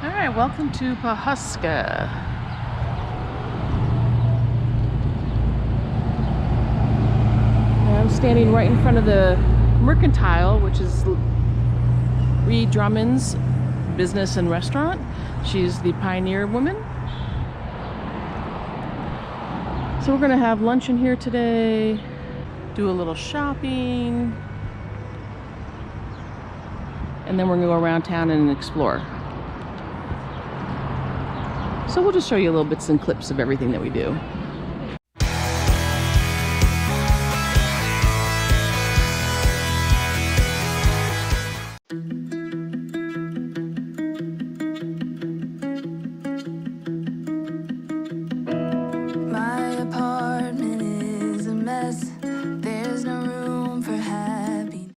All right, welcome to Pawhuska. I'm standing right in front of the Mercantile, which is Ree Drumond's business and restaurant. She's the pioneer woman. So we're gonna have lunch in here today, do a little shopping, and then we're gonna go around town and explore. So we'll just show you little bits and clips of everything that we do. My apartment is a mess. There's no room for happy.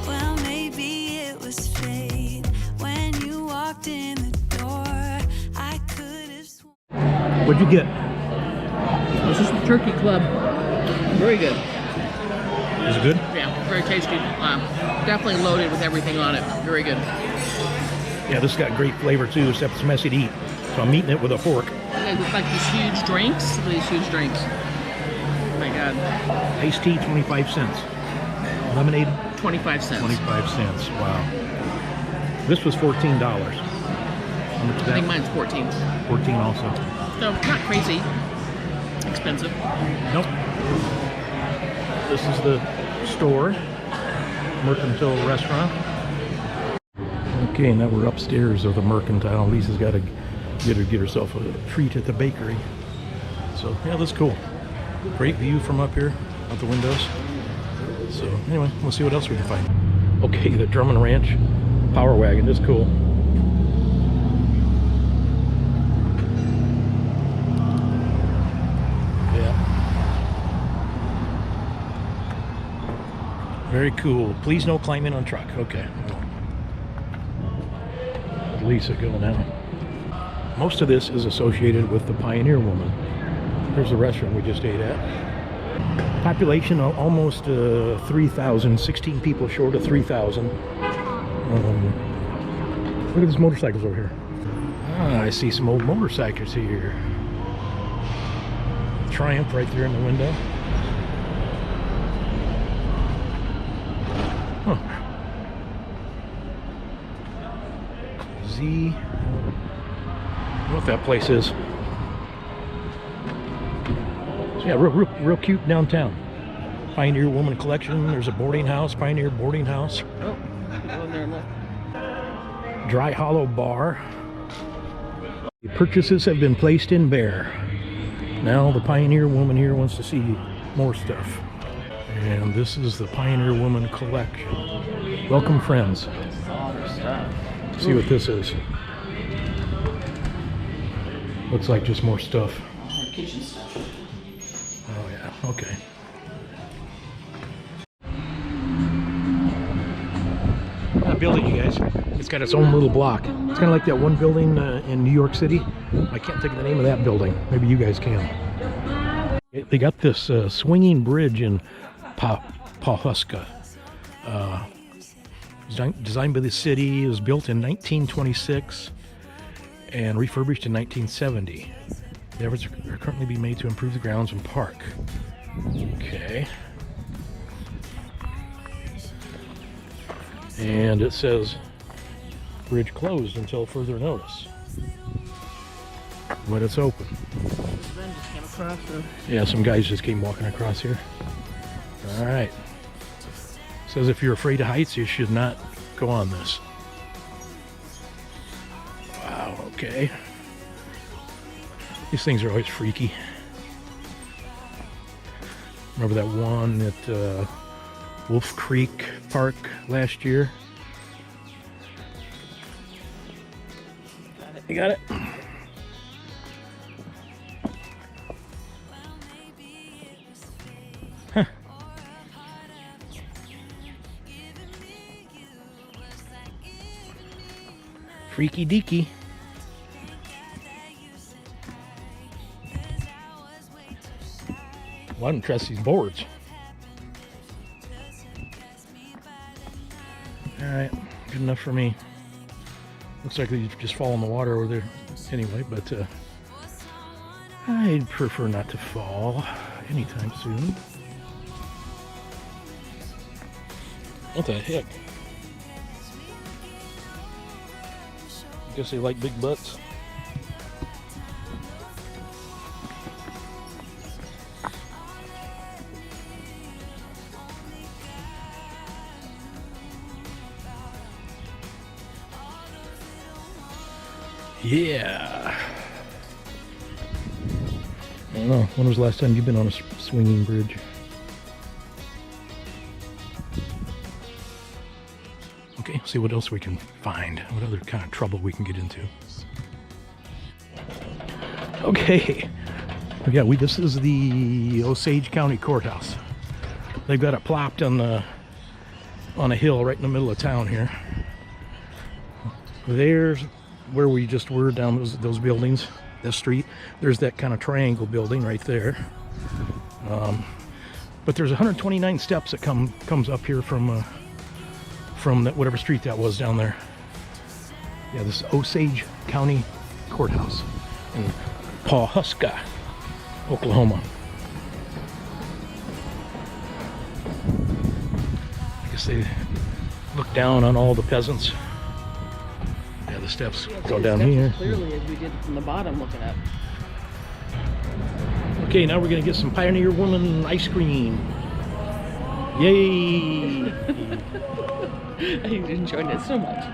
Well, maybe it was fate when you walked in the door. I could have sworn. What'd you get? This is the Turkey Club. Very good. Is it good? Yeah, very tasty. Definitely loaded with everything on it. Very good. Yeah, this has got great flavor too, except it's messy to eat. So I'm eating it with a fork. They look like these huge drinks. Look at these huge drinks. Oh my God. Iced tea, 25 cents. Lemonade, 25 cents. 25 cents. Wow. This was $14. How much is I think that? mine's 14. 14 also. So not crazy expensive. Nope. This is the store, Mercantile Restaurant. Okay, now we're upstairs of the Mercantile. Lisa's got to get herself a treat at the bakery. So yeah, that's cool. Great view from up here, out the windows. So anyway, we'll see what else we can find. Okay, the Drumond Ranch Power Wagon is cool. Very cool. Please no climbing on truck. Okay. Let Lisa go now. Most of this is associated with the pioneer woman. There's the restaurant we just ate at. Population almost 3,000. 16 people short of 3,000. Look at these motorcycles over here. Ah, I see some old motorcycles here. Triumph right there in the window. Huh. Z. I don't know what that place is. So yeah, real cute downtown. Pioneer Woman Collection. There's a boarding house, Pioneer Boarding House. Oh, go in there and look. Dry Hollow Bar. The purchases have been placed in bear. Now the Pioneer Woman here wants to see more stuff. And this is the Pioneer Woman Collection. Welcome, friends. See what this is. Looks like just more stuff. Kitchen stuff. Oh yeah, okay. That building, you guys, it's got its own little block. It's kind of like that one building in New York City. I can't think of the name of that building. Maybe you guys can. They got this swinging bridge in Pawhuska. Designed by the city. It was built in 1926 and refurbished in 1970. The efforts are currently being made to improve the grounds and park. Okay. And it says bridge closed until further notice. But it's open. Ben just came across the... Yeah, some guys just came walking across here. All right. Says if you're afraid of heights, you should not go on this. Wow, okay. These things are always freaky. Remember that one at Wolf Creek Park last year? Got it. You got it? Huh. Freaky deaky. Well, I don't trust these boards. Alright, good enough for me. Looks like they just fall in the water over there anyway, but I'd prefer not to fall anytime soon. What the heck? I guess they like big butts. Yeah. I don't know. When was the last time you've been on a swinging bridge? Okay, see what else we can find. What other kind of trouble we can get into. Okay. Yeah, this is the Osage County Courthouse. They've got it plopped on a hill right in the middle of town here. There's where we just were, down those buildings, this street. There's that kind of triangle building right there. But there's 129 steps that comes up here from that whatever street that was down there. Yeah, this is Osage County Courthouse in Pawhuska, Oklahoma. I guess they look down on all the peasants. Yeah, the steps go down here. Clearly, as we did from the bottom looking up. Okay, now we're gonna get some Pioneer Woman ice cream. Yay! I enjoyed it so much.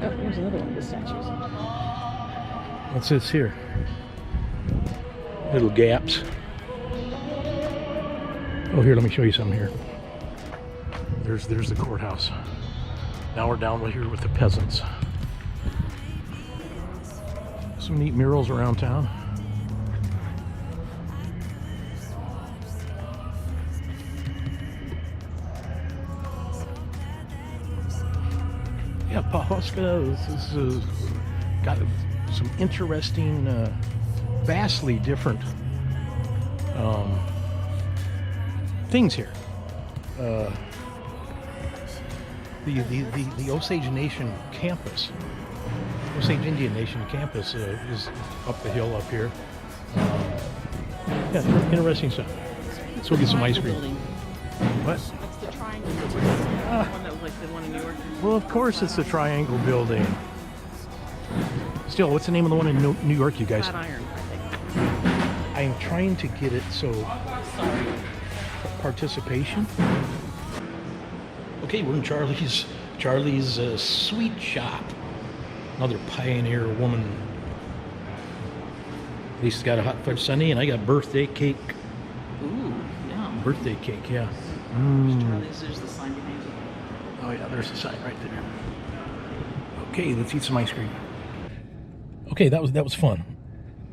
Oh, here's another one of the statues. What's this here? Little gaps. Oh, here, let me show you something here. There's the courthouse. Now we're down here with the peasants. Some neat murals around town. Yeah, Pawhuska, this is got some interesting, vastly different things here. The Osage Nation campus, Osage Indian Nation campus is up the hill up here. Yeah, interesting stuff. Let's go get some ice cream. What? That's the triangle building. The one that was like the one in New York. Well, of course it's the triangle building. Still, what's the name of the one in New York, you guys? Flatiron, I think. I'm trying to get it so... Sorry. Participation. Okay, we're in Charlie's sweet shop. Another Pioneer Woman. Lisa's got a hot fudge sundae, and I got birthday cake. Ooh, yeah. Birthday cake, yeah. Charlie's, there's the sign behind you. Oh yeah, there's the sign right there. Okay, let's eat some ice cream. Okay, that was fun.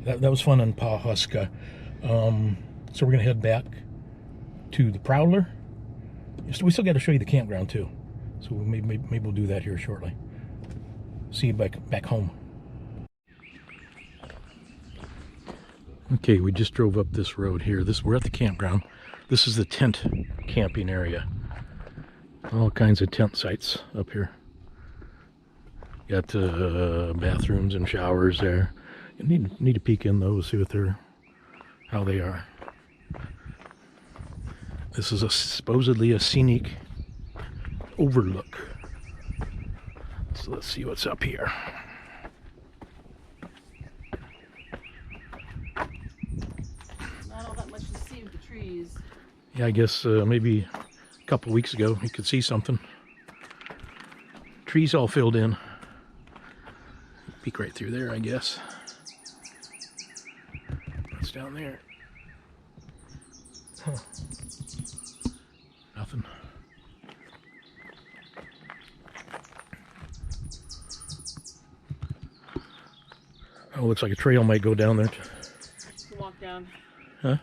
That was fun in Pawhuska. So we're gonna head back to the Prowler. We still got to show you the campground too, so maybe we'll do that here shortly. See you back home. Okay, we just drove up this road here. We're at the campground. This is the tent camping area. All kinds of tent sites up here. Got bathrooms and showers there. You need to peek in those, see how they are. This is supposedly a scenic overlook. So let's see what's up here. Not all that much to see with the trees. Yeah, I guess maybe a couple weeks ago you could see something. Trees all filled in. Peek right through there, I guess. What's down there? Huh. Nothing. Oh, looks like a trail might go down there. You can walk down. Huh?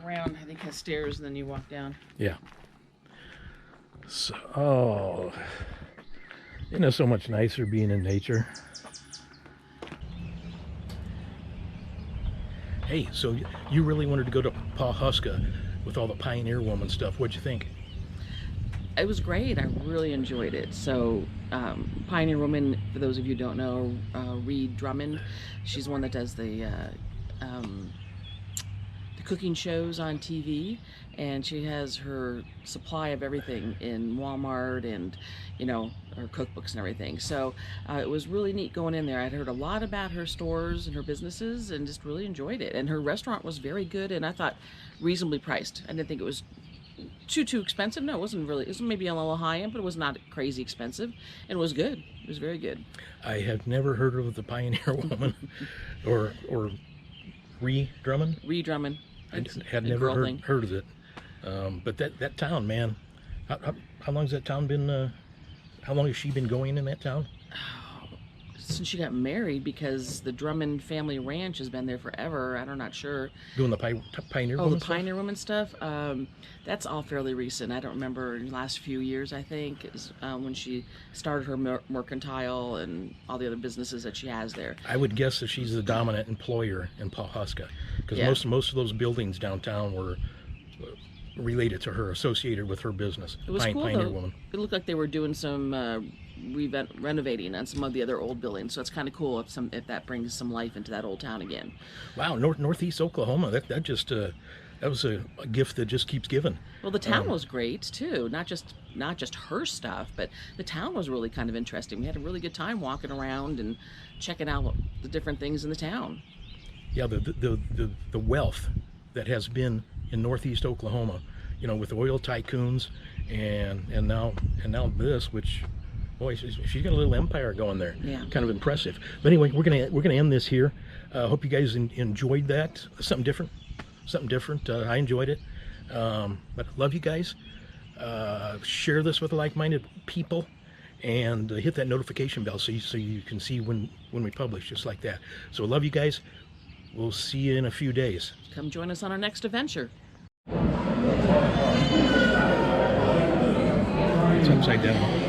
Around, I think, has stairs, and then you walk down. Yeah. So, You know, so much nicer being in nature. Hey, so you really wanted to go to Pawhuska with all the Pioneer Woman stuff. What'd you think? It was great. I really enjoyed it. So, Pioneer Woman, for those of you who don't know, Ree Drumond, she's one that does the cooking shows on TV, and she has her supply of everything in Walmart and, you know, her cookbooks and everything. So it was really neat going in there. I'd heard a lot about her stores and her businesses and just really enjoyed it. And her restaurant was very good, and I thought reasonably priced. I didn't think it was too expensive. No, it wasn't really. It was maybe on a little high end, but it was not crazy expensive, and it was good. It was very good. I have never heard of the Pioneer Woman or Ree Drumond. Ree Drumond. I had never heard of it. But that town, man, how long has that town been, how long has she been going in that town? Since she got married, because the Drummond family ranch has been there forever. I'm not sure. Doing the Pioneer Woman the stuff? Pioneer Woman stuff? That's all fairly recent. I don't remember in the last few years, I think, is when she started her mercantile and all the other businesses that she has there. I would guess that she's the dominant employer in Pawhuska, because most of those buildings downtown were related to her, associated with her business. It was cool, Pioneer though. Woman. It looked like they were doing some renovating on some of the other old buildings, so it's kind of cool if that brings some life into that old town again. Wow, northeast Oklahoma. That was a gift that just keeps giving. Well, the town was great too. Not just her stuff, but the town was really kind of interesting. We had a really good time walking around and checking out the different things in the town. Yeah, the wealth that has been in northeast Oklahoma, you know, with oil tycoons and now this, which, boy, she's got a little empire going there. Yeah. Kind of impressive. But anyway, we're gonna end this here. Hope you guys enjoyed that. Something different. I enjoyed it. But love you guys. Share this with like-minded people, and hit that notification bell so you can see when we publish, just like that. So love you guys. We'll see you in a few days. Come join us on our next adventure. It's upside down.